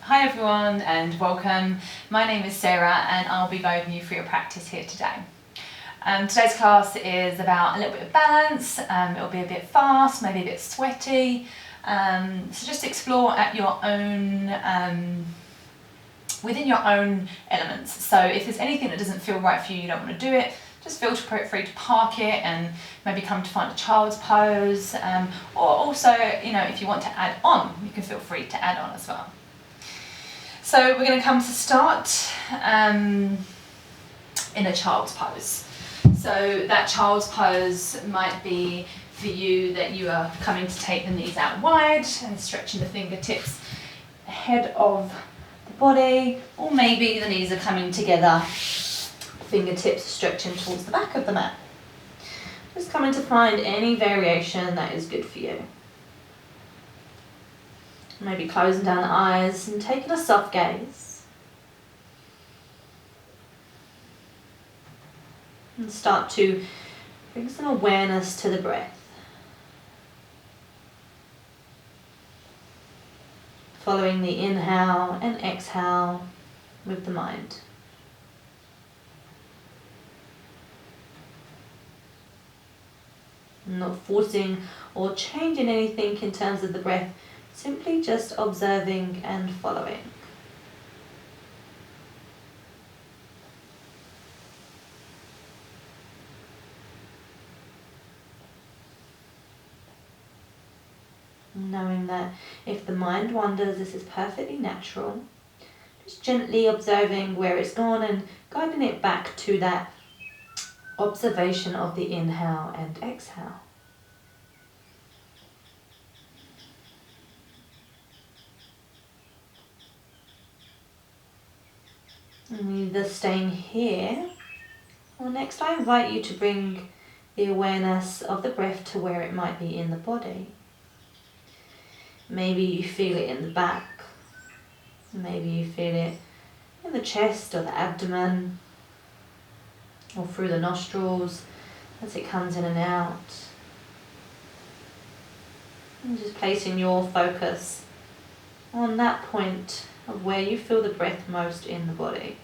Hi everyone and welcome. My name is Sarah and I'll be guiding you through your practice here today. Today's class is about a little bit of balance. It'll be a bit fast, maybe a bit sweaty. So just explore at your own, within your own elements. So if there's anything that doesn't feel right for you, you don't want to do it, just feel free to park it and maybe come to find a child's pose. Or also, if you want to add on, you can feel free to add on as well. So we're going to come to start in a child's pose. So that child's pose might be for you that you are coming to take the knees out wide and stretching the fingertips ahead of the body, or maybe the knees are coming together, fingertips stretching towards the back of the mat. Just coming to find any variation that is good for you. Maybe closing down the eyes and taking a soft gaze. And start to bring some awareness to the breath. Following the inhale and exhale with the mind. Not forcing or changing anything in terms of the breath. Simply just observing and following. Knowing that if the mind wanders, this is perfectly natural. Just gently observing where it's gone and guiding it back to that observation of the inhale and exhale. And either staying here, or next I invite you to bring the awareness of the breath to where it might be in the body. Maybe you feel it in the back, maybe you feel it in the chest or the abdomen, or through the nostrils as it comes in and out. And just placing your focus on that point of where you feel the breath most in the body.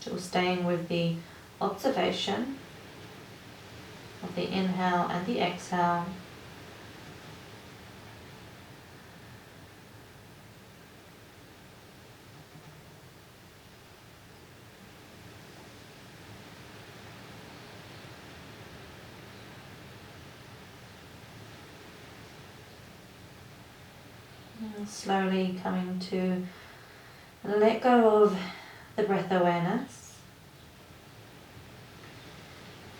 Still staying with the observation of the inhale and the exhale. And slowly coming to let go of the breath awareness.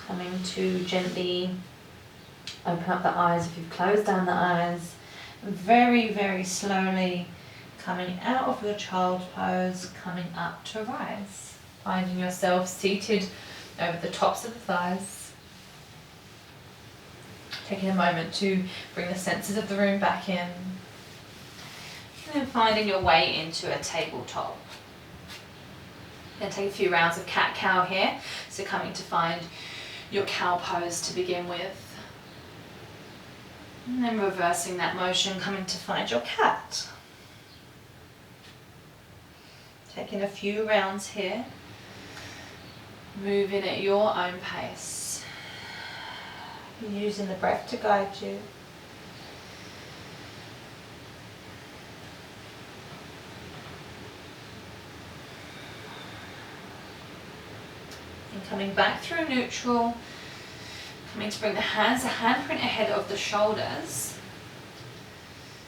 Coming to gently open up the eyes if you've closed down the eyes. Very, very slowly coming out of your child's pose, coming up to rise. Finding yourself seated over the tops of the thighs. Taking a moment to bring the senses of the room back in. And then finding your way into a tabletop. Going to take a few rounds of cat-cow here. So coming to find your cow pose to begin with. And then reversing that motion, coming to find your cat. Taking a few rounds here. Moving at your own pace. Using the breath to guide you. And coming back through neutral, coming to bring the hands, a handprint ahead of the shoulders,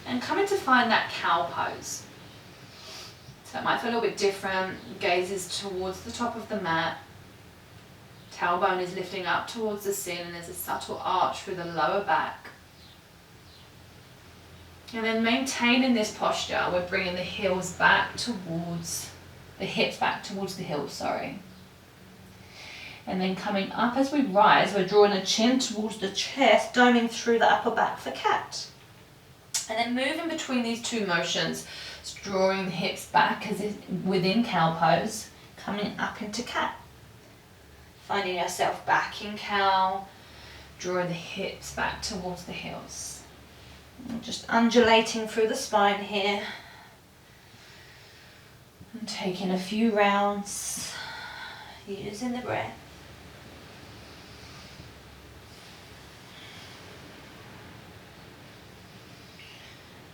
and coming to find that cow pose. So it might feel a little bit different. Gaze is towards the top of the mat, tailbone is lifting up towards the ceiling, there's a subtle arch through the lower back. And then maintaining this posture, we're bringing the heels back towards, the hips back towards the heels, And then coming up as we rise, we're drawing a chin towards the chest, doming through the upper back for cat. And then moving between these two motions, drawing the hips back as if within cow pose, coming up into cat. Finding yourself back in cow, drawing the hips back towards the heels. And just undulating through the spine here. And taking a few rounds, using the breath.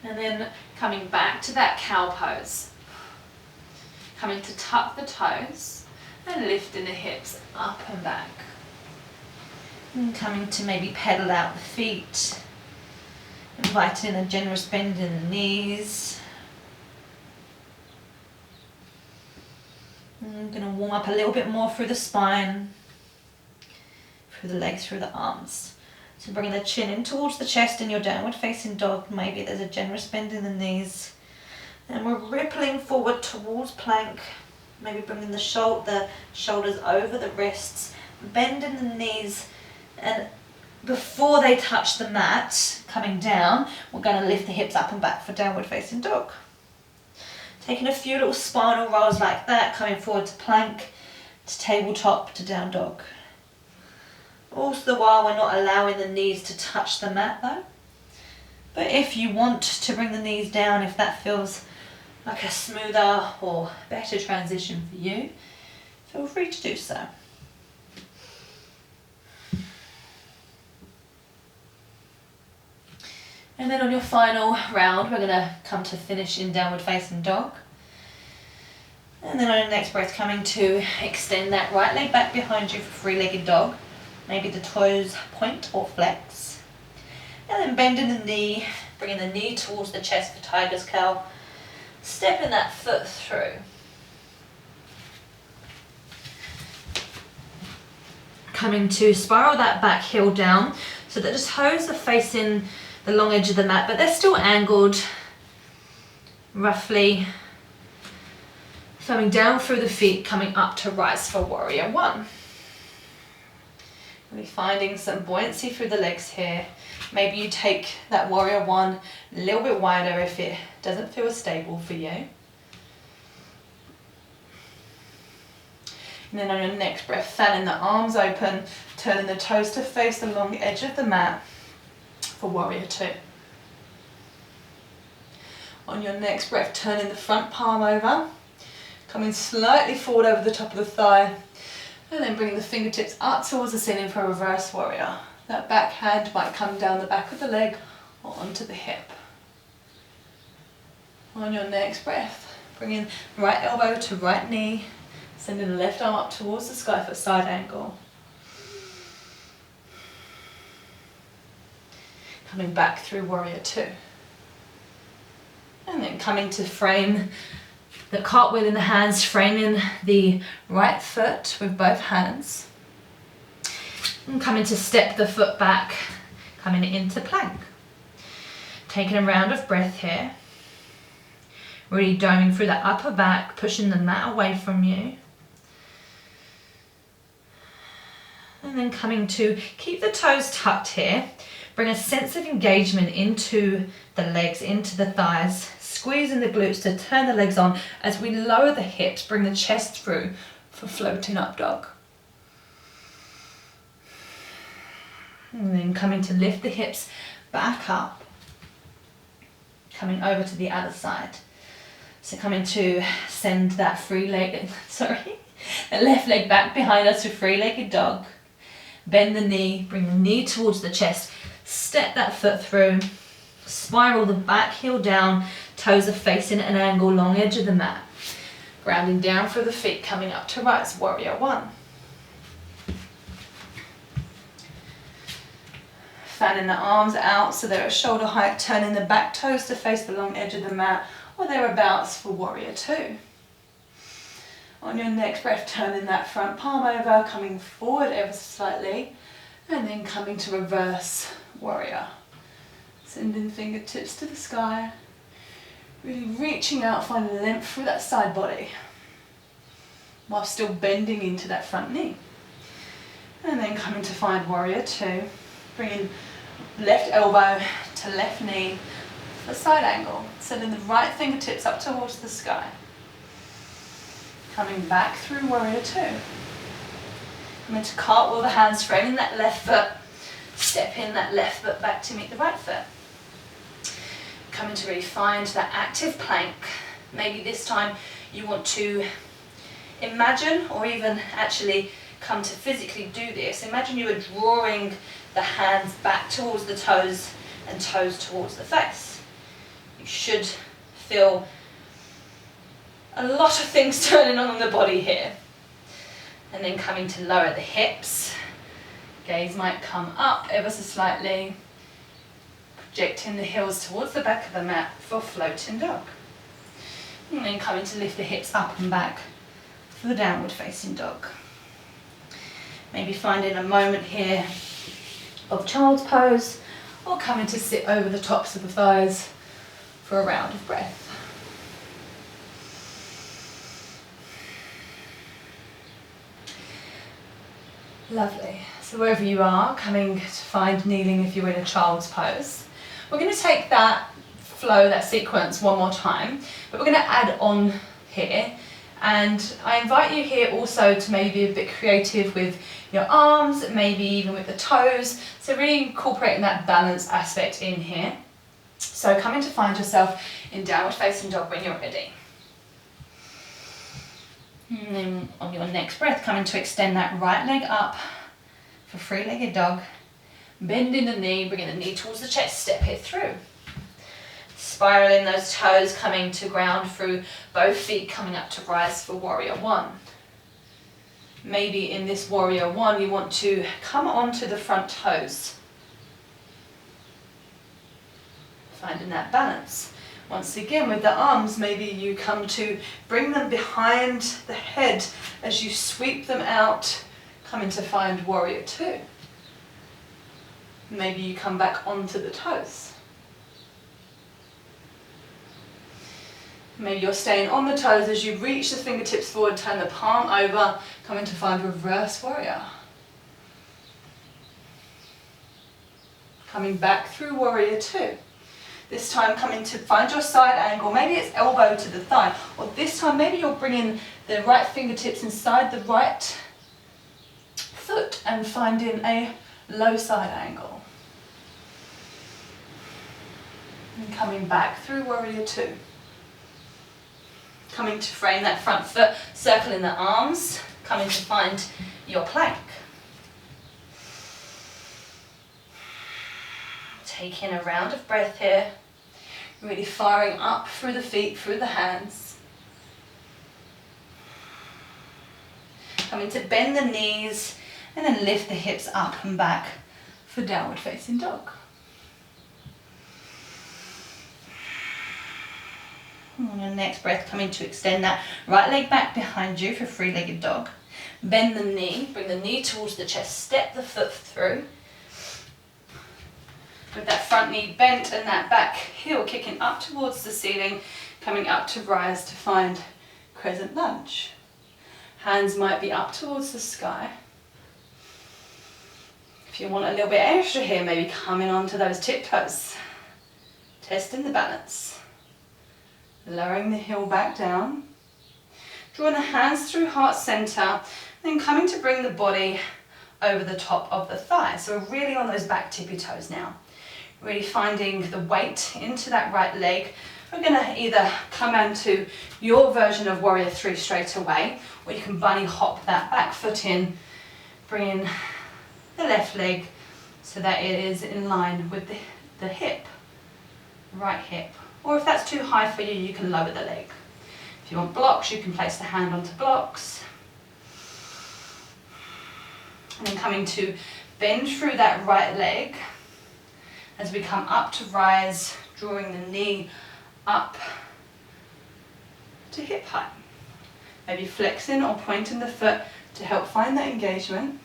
And then coming back to that cow pose. Coming to tuck the toes and lifting the hips up and back. And coming to maybe pedal out the feet. Inviting in a generous bend in the knees. I'm going to warm up a little bit more through the spine, through the legs, through the arms. So bringing the chin in towards the chest in your downward facing dog. Maybe there's a generous bend in the knees. And we're rippling forward towards plank. Maybe bringing the shoulders over the wrists, bending the knees. And before they touch the mat, coming down, we're going to lift the hips up and back for downward facing dog. Taking a few little spinal rolls like that, coming forward to plank, to tabletop, to down dog. Also the while we're not allowing the knees to touch the mat though. But if you want to bring the knees down, if that feels like a smoother or better transition for you, feel free to do so. And then on your final round, we're going to come to finish in downward facing dog. And then on your next breath, coming to extend that right leg back behind you for three-legged dog. Maybe the toes point or flex. And then bending the knee, bringing the knee towards the chest for tiger's cow. Stepping that foot through. Coming to spiral that back heel down so that the toes are facing the long edge of the mat, but they're still angled roughly, coming down through the feet, coming up to rise for warrior one. Really finding some buoyancy through the legs here. Maybe you take that warrior one a little bit wider if it doesn't feel stable for you. And then on your next breath, fanning the arms open, turning the toes to face the long edge of the mat for warrior two. On your next breath, turning the front palm over, coming slightly forward over the top of the thigh, and then bringing the fingertips up towards the ceiling for a reverse warrior. That back hand might come down the back of the leg or onto the hip. On your next breath, bringing right elbow to right knee, sending the left arm up towards the sky for side angle. Coming back through warrior two. And then coming to frame the cartwheel in the hands, framing the right foot with both hands. And coming to step the foot back, coming into plank. Taking a round of breath here. Really doming through that upper back, pushing the mat away from you. And then coming to keep the toes tucked here. Bring a sense of engagement into the legs, into the thighs, squeezing the glutes to turn the legs on as we lower the hips, bring the chest through for floating up dog. And then coming to lift the hips back up, coming over to the other side. So coming to send that the left leg back behind us to three-legged dog. Bend the knee, bring the knee towards the chest. Step that foot through, spiral the back heel down, toes are facing an angle, long edge of the mat. Grounding down through the feet, coming up to rise, warrior one. Fanning the arms out so they're at shoulder height, turning the back toes to face the long edge of the mat or thereabouts for warrior two. On your next breath, turning that front palm over, coming forward ever so slightly, and then coming to reverse warrior. Sending fingertips to the sky, really reaching out, finding length through that side body, while still bending into that front knee. And then coming to find warrior two, bringing left elbow to left knee for side angle, sending the right fingertips up towards the sky. Coming back through warrior two. Coming to cartwheel the hands, framing that left foot, step in that left foot back to meet the right foot. coming to really find that active plank. Maybe this time you want to imagine, or even actually come to physically do this. Imagine you are drawing the hands back towards the toes and toes towards the face. You should feel a lot of things turning on in the body here. And then coming to lower the hips. Gaze might come up ever so slightly, projecting the heels towards the back of the mat for floating dog. And then coming to lift the hips up and back for the downward facing dog. Maybe finding a moment here of child's pose, or coming to sit over the tops of the thighs for a round of breath. Lovely. So wherever you are, coming to find kneeling if you're in a child's pose. We're going to take that flow, that sequence one more time, but we're going to add on here. And I invite you here also to maybe be a bit creative with your arms, maybe even with the toes. So really incorporating that balance aspect in here. So coming to find yourself in downward facing dog when you're ready. And then on your next breath, coming to extend that right leg up for three-legged dog. Bending the knee, bringing the knee towards the chest, step it through. Spiraling those toes, coming to ground through both feet, coming up to rise for warrior one. Maybe in this warrior one, you want to come onto the front toes. Finding that balance. Once again, with the arms, maybe you come to bring them behind the head as you sweep them out, coming to find warrior two. Maybe you come back onto the toes. Maybe you're staying on the toes as you reach the fingertips forward, turn the palm over, coming to find reverse warrior. Coming back through warrior two. This time coming to find your side angle, maybe it's elbow to the thigh, or this time maybe you're bringing the right fingertips inside the right foot and finding a low side angle. And coming back through warrior two. Coming to frame that front foot, circling the arms, coming to find your plank. Taking a round of breath here, really firing up through the feet, through the hands. Coming to bend the knees and then lift the hips up and back for downward facing dog. On your next breath, coming to extend that right leg back behind you for three-legged dog. Bend the knee, bring the knee towards the chest, step the foot through. With that front knee bent and that back heel kicking up towards the ceiling, coming up to rise to find crescent lunge. Hands might be up towards the sky. If you want a little bit extra here, maybe coming onto those tiptoes. Testing the balance. Lowering the heel back down. Drawing the hands through heart center, then coming to bring the body over the top of the thigh. So we're really on those back tippy toes now. Really finding the weight into that right leg. We're going to either come onto your version of warrior three straight away, or you can bunny hop that back foot in, bringing the left leg so that it is in line with the hip, right hip. Or if that's too high for you, you can lower the leg. If you want blocks, you can place the hand onto blocks. And then coming to bend through that right leg as we come up to rise, drawing the knee up to hip height. Maybe flexing or pointing the foot to help find that engagement.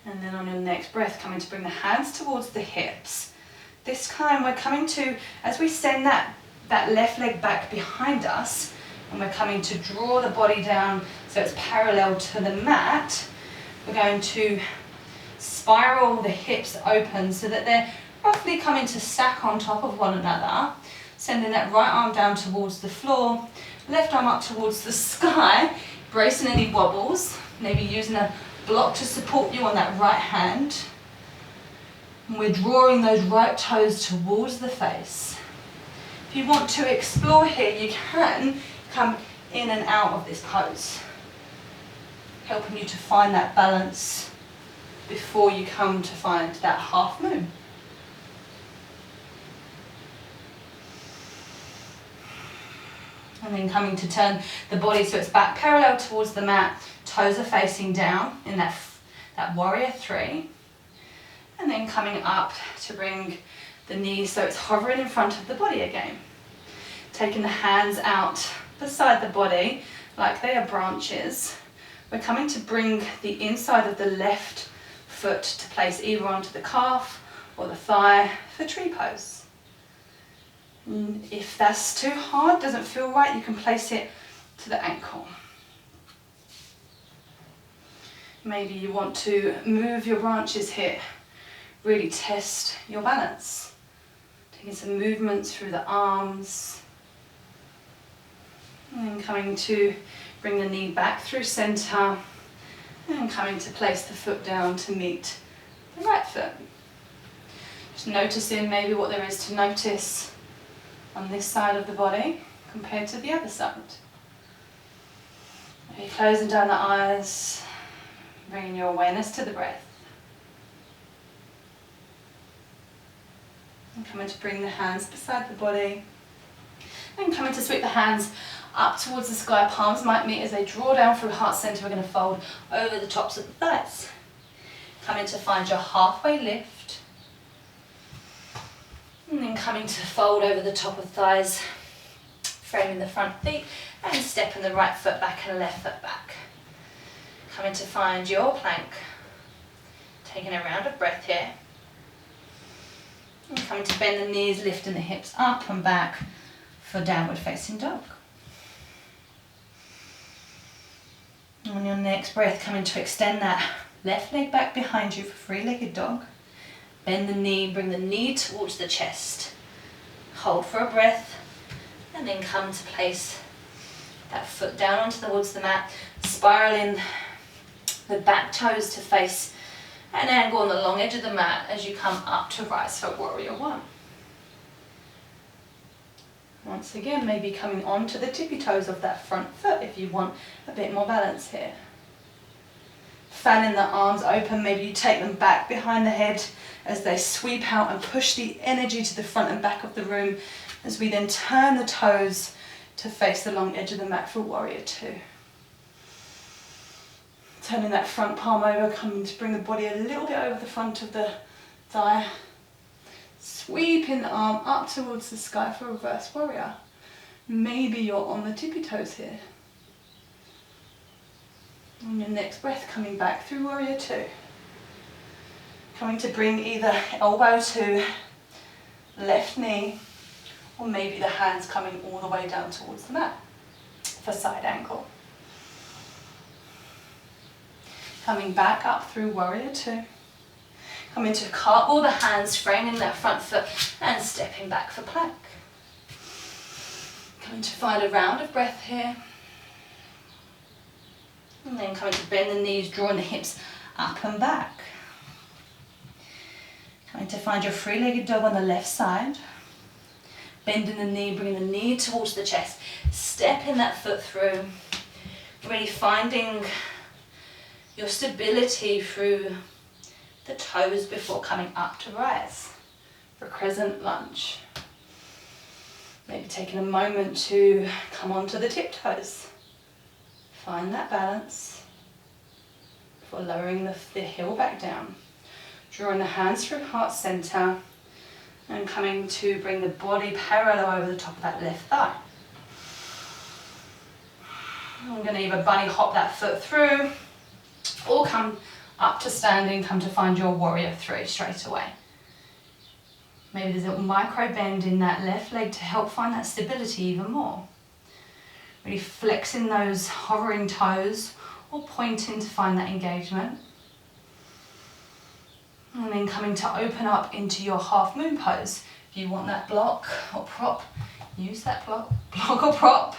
And then on your next breath, coming to bring the hands towards the hips. This time we're coming to, as we send that left leg back behind us, and we're coming to draw the body down so it's parallel to the mat, we're going to spiral the hips open so that they're roughly coming to stack on top of one another, sending that right arm down towards the floor, left arm up towards the sky, bracing any wobbles, maybe using a block to support you on that right hand. And we're drawing those right toes towards the face. If you want to explore here, you can come in and out of this pose, helping you to find that balance before you come to find that half moon. And then coming to turn the body so it's back parallel towards the mat, toes are facing down in that warrior three. And then coming up to bring the knees so it's hovering in front of the body again. Taking the hands out beside the body like they are branches. We're coming to bring the inside of the left foot to place either onto the calf or the thigh for tree pose. And if that's too hard, doesn't feel right, you can place it to the ankle. Maybe you want to move your branches here, really test your balance. Taking some movements through the arms. And then coming to bring the knee back through center. And coming to place the foot down to meet the right foot. Just noticing maybe what there is to notice on this side of the body compared to the other side. Maybe closing down the eyes, bringing your awareness to the breath. And coming to bring the hands beside the body. And coming to sweep the hands up towards the sky. Palms might meet as they draw down through heart center. We're going to fold over the tops of the thighs. Coming to find your halfway lift. And then coming to fold over the top of thighs, framing the front feet and stepping the right foot back and left foot back. Coming to find your plank. Taking a round of breath here. And coming to bend the knees, lifting the hips up and back for downward facing dog. And on your next breath, coming to extend that left leg back behind you for three-legged dog. Bend the knee, bring the knee towards the chest. Hold for a breath, and then come to place that foot down towards the mat, spiraling the back toes to face an angle on the long edge of the mat as you come up to rise for warrior one. Once again, maybe coming onto the tippy toes of that front foot if you want a bit more balance here. Fanning the arms open, maybe you take them back behind the head as they sweep out and push the energy to the front and back of the room as we then turn the toes to face the long edge of the mat for warrior two. Turning that front palm over, coming to bring the body a little bit over the front of the thigh. Sweeping the arm up towards the sky for reverse warrior. Maybe you're on the tippy toes here. On your next breath, coming back through warrior two. Coming to bring either elbow to left knee, or maybe the hands coming all the way down towards the mat for side angle. Coming back up through warrior two. Coming to cartwheel the hands, framing that front foot and stepping back for plank. Coming to find a round of breath here. And then coming to bend the knees, drawing the hips up and back. Coming to find your three-legged dog on the left side. Bending the knee, bringing the knee towards the chest. Stepping that foot through. Really finding your stability through the toes before coming up to rise for crescent lunge. Maybe taking a moment to come onto the tiptoes. Find that balance before lowering the heel back down. Drawing the hands through heart center and coming to bring the body parallel over the top of that left thigh. I'm going to either bunny hop that foot through or come up to standing, come to find your warrior three straight away. Maybe there's a micro bend in that left leg to help find that stability even more. Really flexing those hovering toes or pointing to find that engagement. And then coming to open up into your half moon pose. If you want that block or prop, use that block or prop.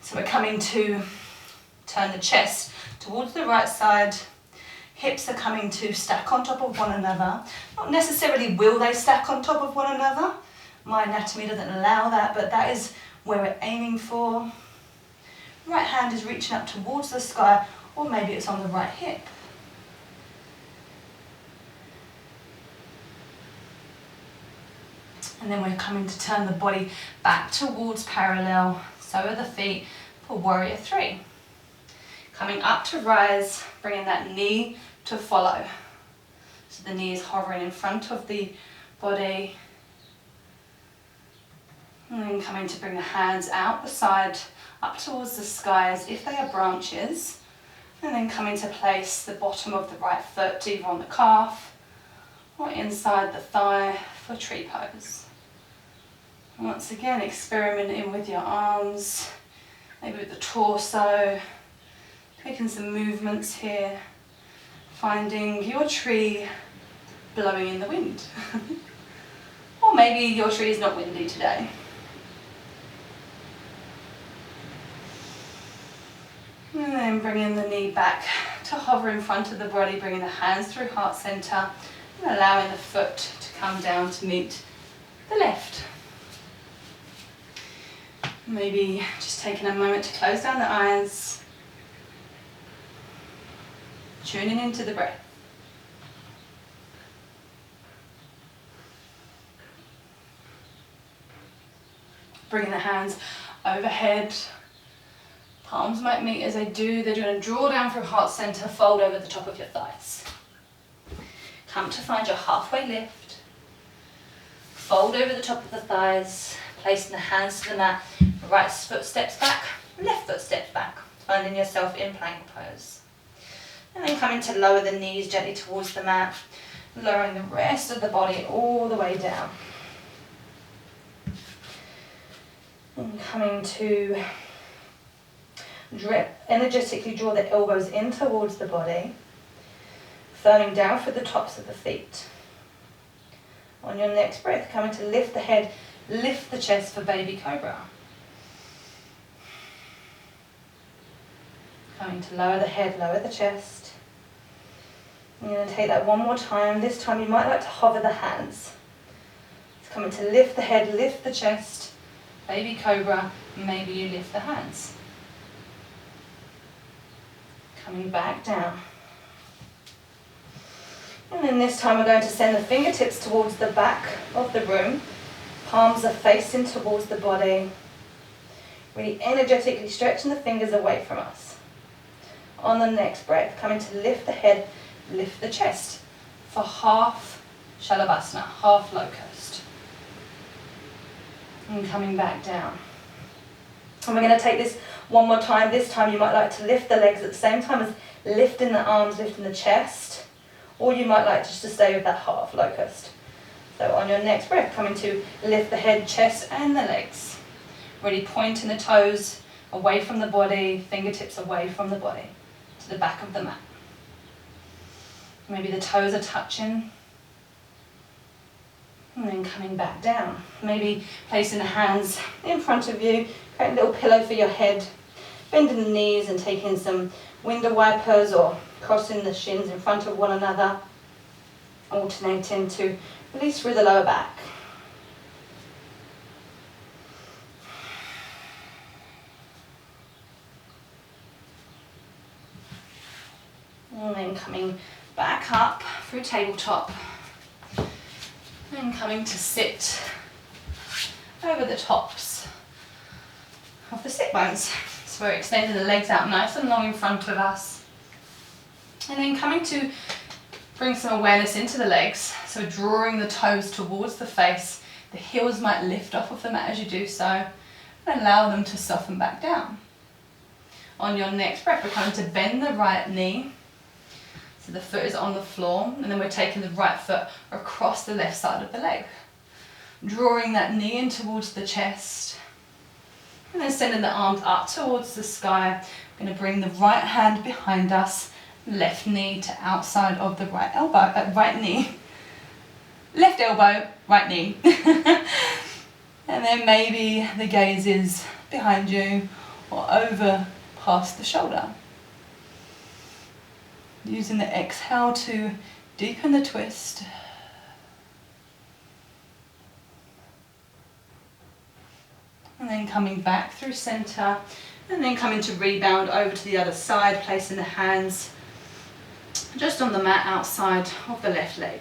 So we're coming to turn the chest towards the right side, Hips are coming to stack on top of one another. Not necessarily will they stack on top of one another. My anatomy doesn't allow that, but that is where we're aiming for. Right hand is reaching up towards the sky, or maybe it's on the right hip. And then we're coming to turn the body back towards parallel. So are the feet for warrior three. Coming up to rise, bringing that knee to follow. So the knee is hovering in front of the body. And then coming to bring the hands out the side, up towards the sky as if they are branches. And then coming to place the bottom of the right foot either on the calf or inside the thigh for tree pose. Once again, experimenting with your arms, maybe with the torso, taking some movements here, finding your tree blowing in the wind. Or maybe your tree is not windy today. And then bringing the knee back to hover in front of the body, bringing the hands through heart center, and allowing the foot to come down to meet the left. Maybe just taking a moment to close down the eyes, tuning into the breath. Bringing the hands overhead, palms might meet as they do. They're going to draw down through heart center, fold over the top of your thighs. Come to find your halfway lift. Fold over the top of the thighs, placing the hands to the mat. Right foot steps back, left foot steps back, finding yourself in plank pose. And then coming to lower the knees gently towards the mat, lowering the rest of the body all the way down. And coming to energetically draw the elbows in towards the body, firming down for the tops of the feet. On your next breath, coming to lift the head, lift the chest for baby cobra. Coming to lower the head, lower the chest. You're going to take that one more time. This time you might like to hover the hands. It's coming to lift the head, lift the chest, baby cobra, maybe you lift the hands. Coming back down. And then this time we're going to send the fingertips towards the back of the room. Palms are facing towards the body. Really energetically stretching the fingers away from us. On the next breath, coming to lift the head, lift the chest for half Shalabhasana, half locust. And coming back down. And we're going to take this one more time. This time you might like to lift the legs at the same time as lifting the arms, lifting the chest. Or you might like just to stay with that half locust. So on your next breath, coming to lift the head, chest and the legs. Really pointing the toes away from the body, fingertips away from the body, to the back of the mat. Maybe the toes are touching. And then coming back down. Maybe placing the hands in front of you, create a little pillow for your head, bending the knees and taking some window wipers or crossing the shins in front of one another, alternating to release through the lower back. And then coming back up through tabletop. And coming to sit over the tops of the sit bones. So we're extending the legs out nice and long in front of us. And then coming to bring some awareness into the legs. So drawing the toes towards the face. The heels might lift off of the mat as you do so. And allow them to soften back down. On your next breath, we're coming to bend the right knee. So the foot is on the floor, and then we're taking the right foot across the left side of the leg. Drawing that knee in towards the chest. And then sending the arms up towards the sky. We're going to bring the right hand behind us, left knee to outside of the right elbow, right knee. Left elbow, right knee. And then maybe the gaze is behind you or over past the shoulder. Using the exhale to deepen the twist. And then coming back through center, and then coming to rebound over to the other side, placing the hands just on the mat outside of the left leg.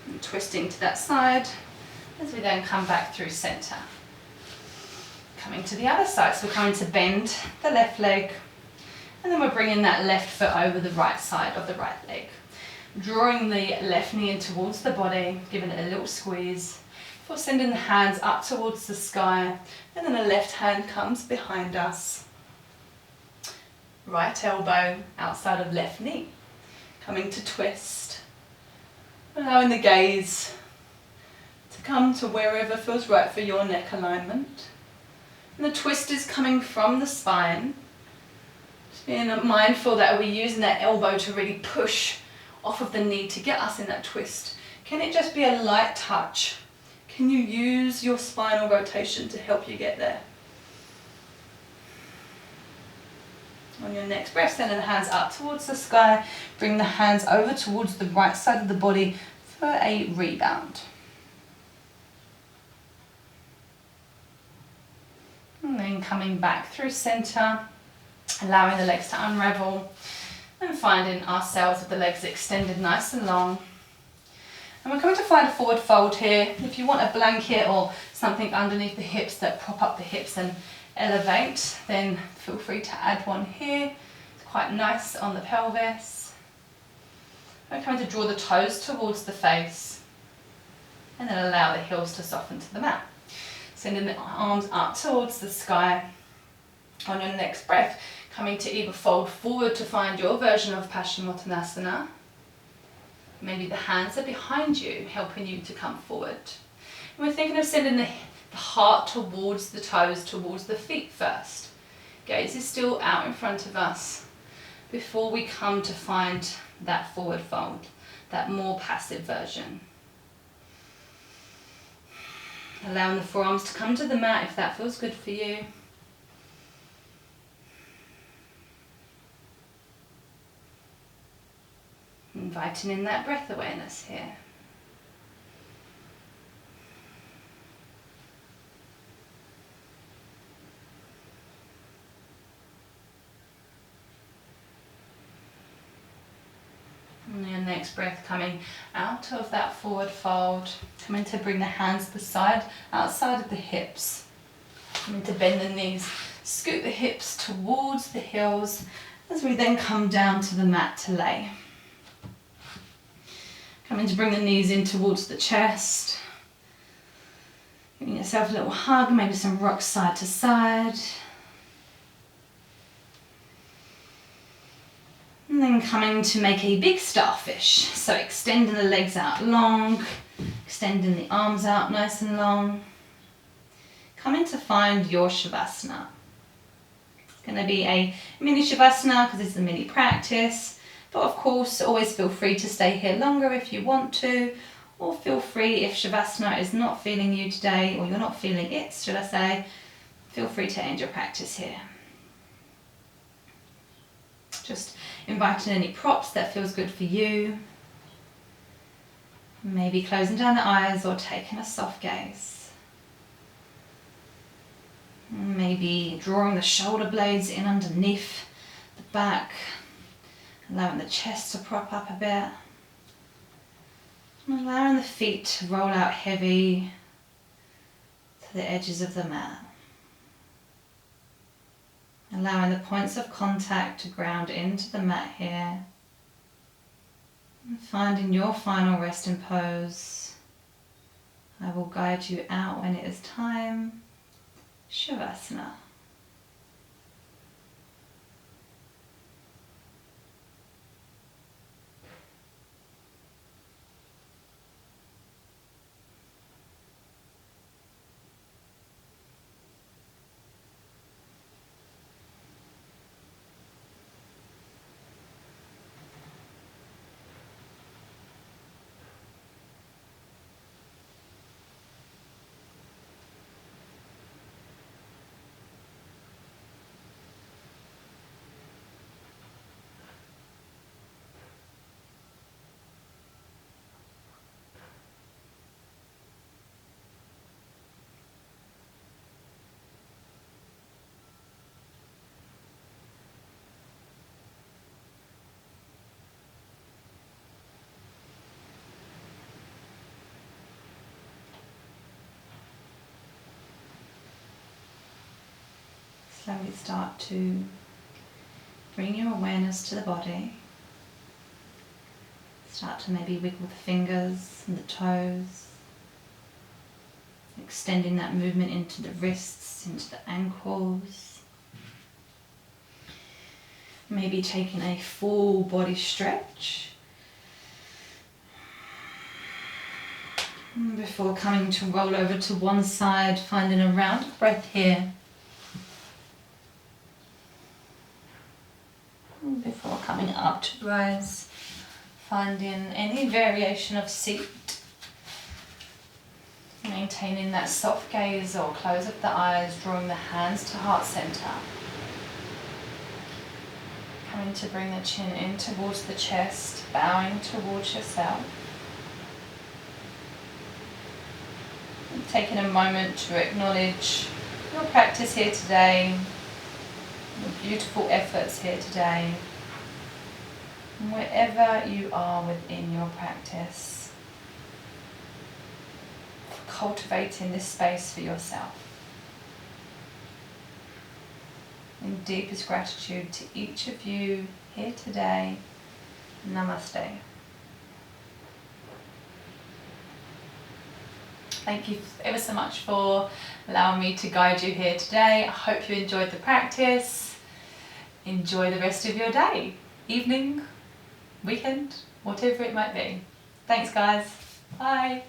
And twisting to that side as we then come back through center. Coming to the other side, so we're coming to bend the left leg, and then we're bringing that left foot over the right side of the right leg. Drawing the left knee in towards the body, giving it a little squeeze, before sending the hands up towards the sky, and then the left hand comes behind us. Right elbow outside of left knee. Coming to twist. Allowing the gaze to come to wherever feels right for your neck alignment. And the twist is coming from the spine. Just being mindful that we're using that elbow to really push off of the knee to get us in that twist. Can it just be a light touch? Can you use your spinal rotation to help you get there? On your next breath, send the hands up towards the sky. Bring the hands over towards the right side of the body for a rebound. And then coming back through center, allowing the legs to unravel and finding ourselves with the legs extended nice and long. And we're going to find a forward fold here. If you want a blanket or something underneath the hips that prop up the hips and elevate, then feel free to add one here. It's quite nice on the pelvis. We're going to draw the toes towards the face and then allow the heels to soften to the mat. Sending the arms up towards the sky. On your next breath, coming to either fold forward to find your version of Paschimottanasana. Maybe the hands are behind you, helping you to come forward. And we're thinking of sending the heart towards the toes, towards the feet first. Gaze is still out in front of us before we come to find that forward fold, that more passive version. Allowing the forearms to come to the mat if that feels good for you. Inviting in that breath awareness here. And your next breath coming out of that forward fold, coming to bring the hands outside of the hips. Coming to bend the knees, scoot the hips towards the heels as we then come down to the mat to lay. Coming to bring the knees in towards the chest. Giving yourself a little hug, maybe some rocks side to side. And then coming to make a big starfish. So extending the legs out long, extending the arms out nice and long. Coming to find your Shavasana. It's going to be a mini Shavasana because it's a mini practice. But of course, always feel free to stay here longer if you want to, or feel free if Shavasana is not feeling you today, or you're not feeling it, should I say, feel free to end your practice here. Just inviting any props that feels good for you. Maybe closing down the eyes or taking a soft gaze. Maybe drawing the shoulder blades in underneath the back. Allowing the chest to prop up a bit. And allowing the feet to roll out heavy to the edges of the mat. Allowing the points of contact to ground into the mat here. And finding your final resting pose. I will guide you out when it is time. Shavasana. Slowly start to bring your awareness to the body. Start to maybe wiggle the fingers and the toes, extending that movement into the wrists, into the ankles. Maybe taking a full body stretch before coming to roll over to one side, finding a round breath here. Before coming up to rise, finding any variation of seat. Maintaining that soft gaze or close of the eyes, drawing the hands to heart center. Coming to bring the chin in towards the chest, bowing towards yourself. And taking a moment to acknowledge your practice here today, your beautiful efforts here today, and wherever you are within your practice, for cultivating this space for yourself. In deepest gratitude to each of you here today. Namaste. Thank you ever so much for allowing me to guide you here today. I hope you enjoyed the practice. Enjoy the rest of your day, evening, weekend, whatever it might be. Thanks guys. Bye.